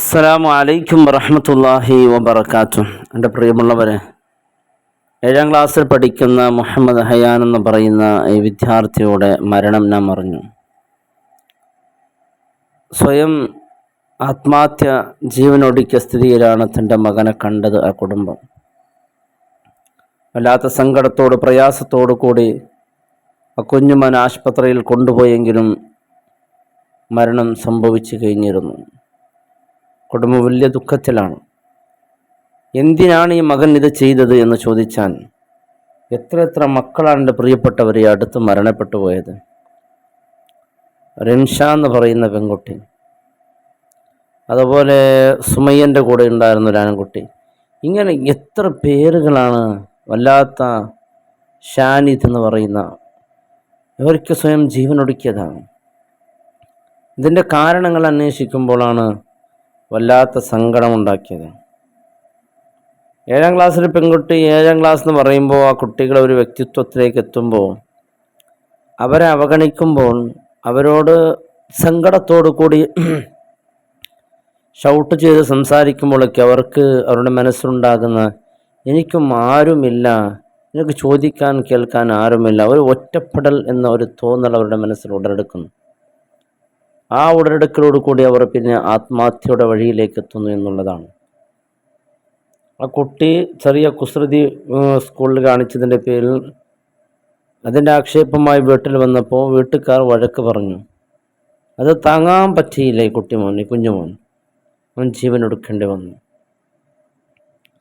അസ്സലാമു അലൈക്കും വറഹ്മത്തുള്ളാഹി വബറകാതുഹു. എൻ്റെ പ്രിയമുള്ളവരെ, 7ാം ക്ലാസ്സിൽ പഠിക്കുന്ന മുഹമ്മദ് ഹയാൻ എന്ന് പറയുന്ന ഈ വിദ്യാർത്ഥിയുടെ മരണം നാം അറിഞ്ഞു. സ്വയം ആത്മഹത്യ ജീവനൊടുക്കിയ സ്ഥിതിയിലാണ് തൻ്റെ മകനെ കണ്ടത്. ആ കുടുംബം വല്ലാത്ത സങ്കടത്തോട് പ്രയാസത്തോടു കൂടി ആ കുഞ്ഞുമോൻ ആശുപത്രിയിൽ കൊണ്ടുപോയെങ്കിലും മരണം സംഭവിച്ചു കഴിഞ്ഞിരുന്നു. കുടുംബം വലിയ ദുഃഖത്തിലാണ്. എന്തിനാണ് ഈ മകൻ ഇത് ചെയ്തത് എന്ന് ചോദിച്ചാൽ, എത്ര മക്കളാണ് എൻ്റെ പ്രിയപ്പെട്ടവരെ അടുത്ത് മരണപ്പെട്ടു പോയത്. റിൻഷ എന്ന് പറയുന്ന പെൺകുട്ടി, അതുപോലെ സുമയ്യൻ്റെ കൂടെ ഉണ്ടായിരുന്ന ഒരു ആൺകുട്ടി, ഇങ്ങനെ എത്ര പേരുകളാണ്. വല്ലാത്ത ഷാനിദ് എന്ന് പറയുന്ന ഇവർക്ക് സ്വയം ജീവനൊടുക്കിയതാണ്. ഇതിൻ്റെ കാരണങ്ങൾ അന്വേഷിക്കുമ്പോഴാണ് വല്ലാത്ത സങ്കടമുണ്ടാക്കിയത്. 7ാം ക്ലാസ്സിൽ പെൺകുട്ടി, 7ാം ക്ലാസ് എന്ന് പറയുമ്പോൾ ആ കുട്ടികളെ ഒരു വ്യക്തിത്വത്തിലേക്ക് എത്തുമ്പോൾ, അവരെ അവഗണിക്കുമ്പോൾ, അവരോട് സങ്കടത്തോടു കൂടി ഷൗട്ട് ചെയ്ത് സംസാരിക്കുമ്പോഴൊക്കെ അവർക്ക് അവരുടെ മനസ്സിലുണ്ടാകുന്ന എനിക്കും ആരുമില്ല, എനിക്ക് ചോദിക്കാൻ കേൾക്കാൻ ആരുമില്ല, ഒരു ഒറ്റപ്പെടൽ എന്ന ഒരു തോന്നൽ അവരുടെ മനസ്സിൽ ഉടലെടുക്കുന്നു. ആ ഉടലെടുക്കലോട് കൂടി അവർ പിന്നെ ആത്മഹത്യയുടെ വഴിയിലേക്ക് എത്തുന്നു എന്നുള്ളതാണ്. ആ കുട്ടി ചെറിയ കുസൃതി സ്കൂളിൽ കാണിച്ചതിൻ്റെ പേരിൽ അതിൻ്റെ ആക്ഷേപമായി വീട്ടിൽ വന്നപ്പോൾ വീട്ടുകാർ വഴക്ക് പറഞ്ഞു. അത് താങ്ങാൻ പറ്റിയില്ല ഈ കുഞ്ഞുമോൻ. അവൻ ജീവനൊടുക്കേണ്ടി വന്നു.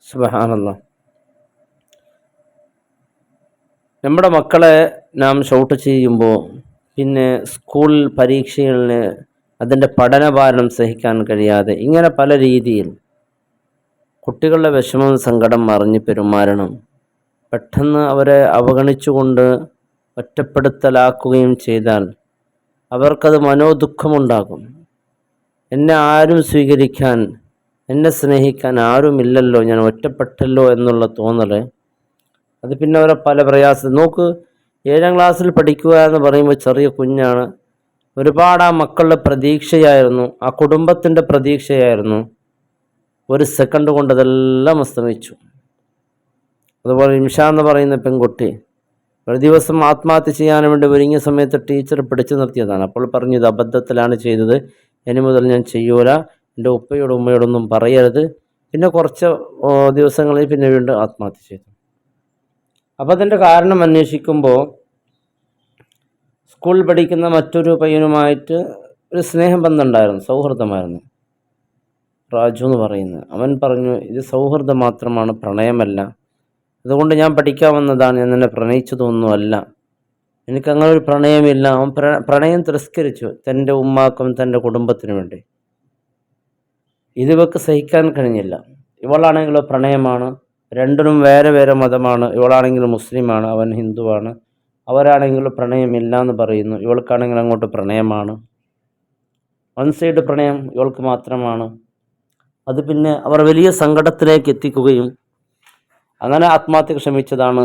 സുബ്ഹാനല്ലാഹ്. നമ്മുടെ മക്കളെ നാം ഷൗട്ട് ചെയ്യുമ്പോൾ പിന്നെ സ്കൂൾ പരീക്ഷകളിൽ അതിൻ്റെ പഠനഭാരം സഹിക്കാൻ കഴിയാതെ ഇങ്ങനെ പല രീതിയിൽ കുട്ടികളുടെ വിഷമവും സങ്കടം അറിഞ്ഞ് പെരുമാറണം. പെട്ടെന്ന് അവരെ അവഗണിച്ചുകൊണ്ട് ഒറ്റപ്പെടുത്തലാക്കുകയും ചെയ്താൽ അവർക്കത് മനോദുഃഖമുണ്ടാകും. എന്നെ ആരും സ്വീകരിക്കാൻ, എന്നെ സ്നേഹിക്കാൻ ആരുമില്ലല്ലോ, ഞാൻ ഒറ്റപ്പെട്ടല്ലോ എന്നുള്ള തോന്നൽ, അത് പിന്നെ അവരെ പല പ്രയാസം. നോക്ക്, 7ാം ക്ലാസ്സിൽ പഠിക്കുക എന്ന് പറയുമ്പോൾ ചെറിയ കുഞ്ഞാണ്. ഒരുപാട് ആ മക്കളുടെ പ്രതീക്ഷയായിരുന്നു, ആ കുടുംബത്തിൻ്റെ പ്രതീക്ഷയായിരുന്നു. ഒരു സെക്കൻഡ് കൊണ്ട് അതെല്ലാം അസ്തമിച്ചു. അതുപോലെ നിമിഷ എന്ന് പറയുന്ന പെൺകുട്ടി ഒരു ദിവസം ആത്മഹത്യ ചെയ്യാൻ വേണ്ടി ഒരുങ്ങിയ സമയത്ത് ടീച്ചർ പിടിച്ചു നിർത്തിയതാണ്. അപ്പോൾ പറഞ്ഞു, ഇത് അബദ്ധത്തിലാണ് ചെയ്തത്, ഇനി മുതൽ ഞാൻ ചെയ്യൂല, എൻ്റെ ഉപ്പയോടും ഉമ്മയോടൊന്നും പറയരുത്. പിന്നെ കുറച്ച് ദിവസങ്ങളിൽ പിന്നെ വീണ്ടും ആത്മഹത്യ ചെയ്തു. അപ്പോൾ അതിൻ്റെ കാരണം അന്വേഷിക്കുമ്പോൾ സ്കൂളിൽ പഠിക്കുന്ന മറ്റൊരു പയ്യനുമായിട്ട് ഒരു സ്നേഹബന്ധം ഉണ്ടായിരുന്നു, സൗഹൃദമായിരുന്നു. രാജു എന്ന് പറയുന്നത്. അവൻ പറഞ്ഞു, ഇത് സൗഹൃദം മാത്രമാണ്, പ്രണയമല്ല. അതുകൊണ്ട് ഞാൻ പഠിക്കാൻ വന്നതാണ്, ഞാൻ എന്നെ പ്രണയിച്ചതൊന്നുമല്ല, എനിക്കങ്ങനെ ഒരു പ്രണയമില്ല. അവൻ പ്രണയം തിരസ്കരിച്ചു തൻ്റെ ഉമ്മാക്കും തൻ്റെ കുടുംബത്തിനു വേണ്ടി. ഇതിവർക്ക് സഹിക്കാൻ കഴിഞ്ഞില്ല. ഇവളാണെങ്കിലോ പ്രണയമാണ്, രണ്ടിനും വേറെ വേറെ മതമാണ്. ഇവളാണെങ്കിൽ മുസ്ലിമാണ്, അവൻ ഹിന്ദുവാണ്. അവരാണെങ്കിൽ പ്രണയമില്ല എന്ന് പറയുന്നു. ഇവൾക്കാണെങ്കിൽ അങ്ങോട്ട് പ്രണയമാണ്. വൺ സൈഡ് പ്രണയം ഇവൾക്ക് മാത്രമാണ്. അത് പിന്നെ അവർ വലിയ സങ്കടത്തിലേക്ക് എത്തിക്കുകയും അങ്ങനെ ആത്മഹത്യക്ക് ശ്രമിച്ചതാണ്.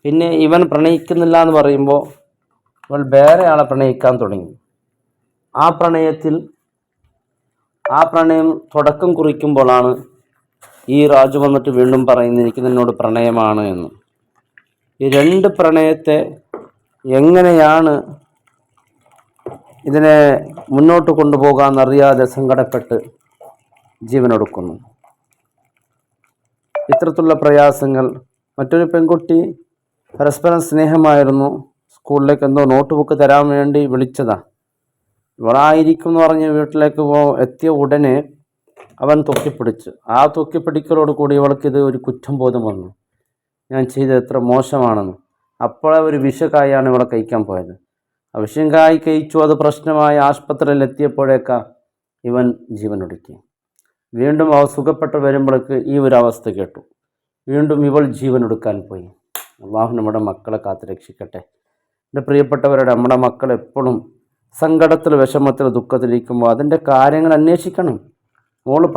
പിന്നെ ഇവൻ പ്രണയിക്കുന്നില്ല എന്ന് പറയുമ്പോൾ ഇവൾ വേറെ ആളെ പ്രണയിക്കാൻ തുടങ്ങി. ആ പ്രണയം തുടക്കം കുറിക്കുമ്പോഴാണ് ഈ രാജു വന്നിട്ട് വീണ്ടും പറയുന്നത്, എനിക്ക് നിന്നോട് പ്രണയമാണ് എന്ന്. ഈ 2 പ്രണയത്തെ എങ്ങനെയാണ് ഇതിനെ മുന്നോട്ട് കൊണ്ടുപോകാമെന്നറിയാതെ സങ്കടപ്പെട്ട് ജീവനൊടുക്കുന്നു. ഇത്തരത്തിലുള്ള പ്രയാസങ്ങൾ. മറ്റൊരു പെൺകുട്ടി പരസ്പരം സ്നേഹമായിരുന്നു. സ്കൂളിലേക്ക് എന്തോ നോട്ട് ബുക്ക് തരാൻ വേണ്ടി വിളിച്ചതാണ്. ഇവളായിരിക്കും എന്ന് പറഞ്ഞ് വീട്ടിലേക്ക് എത്തിയ ഉടനെ അവൻ തൊക്കിപ്പിടിച്ചു. ആ തൊക്കിപ്പിടിക്കലോട് കൂടി ഇവൾക്കിത് ഒരു കുറ്റം ബോധം വന്നു, ഞാൻ ചെയ്തത് എത്ര മോശമാണെന്ന്. അപ്പോഴേ ഒരു വിഷക്കായാണ് ഇവളെ കഴിക്കാൻ പോയത്. ആ വിഷം കഴിച്ചു, അത് പ്രശ്നമായി ആശുപത്രിയിൽ എത്തിയപ്പോഴേക്കാ ഇവൻ ജീവനൊടുക്കി. വീണ്ടും അവ സുഖപ്പെട്ട് വരുമ്പോഴേക്ക് ഈ ഒരു അവസ്ഥ കേട്ടു. വീണ്ടും ഇവൾ ജീവനൊടുക്കാൻ പോയി. അള്ളാഹു നമ്മുടെ മക്കളെ കാത്ത് രക്ഷിക്കട്ടെ. എൻ്റെ പ്രിയപ്പെട്ടവരുടെ, നമ്മുടെ മക്കൾ എപ്പോഴും സങ്കടത്തിൽ, വിഷമത്തിൽ, ദുഃഖത്തിലിരിക്കുമ്പോൾ അതിൻ്റെ കാര്യങ്ങൾ അന്വേഷിക്കണം. മോള്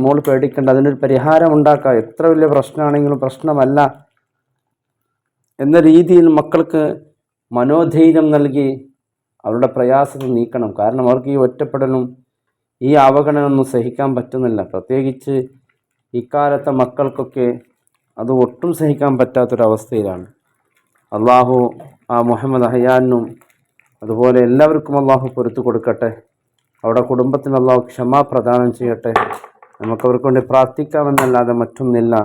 മോള് പേടിക്കേണ്ട, അതിനൊരു പരിഹാരം ഉണ്ടാക്കുക. എത്ര വലിയ പ്രശ്നമാണെങ്കിലും പ്രശ്നമല്ല എന്ന രീതിയിൽ മക്കൾക്ക് മനോധൈര്യം നൽകി അവരുടെ പ്രയാസങ്ങൾ നീക്കണം. കാരണം അവർക്ക് ഈ ഒറ്റപ്പെടലും ഈ അവഗണനയൊന്നും സഹിക്കാൻ പറ്റുന്നില്ല. പ്രത്യേകിച്ച് ഇക്കാലത്തെ മക്കൾക്കൊക്കെ അത് ഒട്ടും സഹിക്കാൻ പറ്റാത്തൊരവസ്ഥയിലാണ്. അള്ളാഹു ആ മുഹമ്മദ് അഹ്യാനും അതുപോലെ എല്ലാവർക്കും അള്ളാഹു പൊരുത്തു കൊടുക്കട്ടെ. അവിടെ കുടുംബത്തിന് അള്ളാഹു ക്ഷമ പ്രദാനം ചെയ്യട്ടെ. നമുക്കവർക്ക് വേണ്ടി പ്രാർത്ഥിക്കാമെന്നല്ലാതെ മറ്റൊന്നില്ല.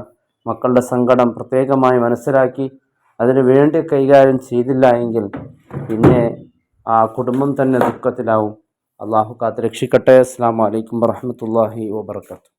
മക്കളുടെ സങ്കടം പ്രത്യേകമായി മനസ്സിലാക്കി അതിനു വേണ്ടി കൈകാര്യം ചെയ്തില്ല എങ്കിൽ പിന്നെ ആ കുടുംബം തന്നെ ദുഃഖത്തിലാവും. അള്ളാഹു കാത്ത് രക്ഷിക്കട്ടെ. അസ്സലാമു അലൈക്കും വറഹ്മത്തുള്ളാഹി വബറകാതുഹു.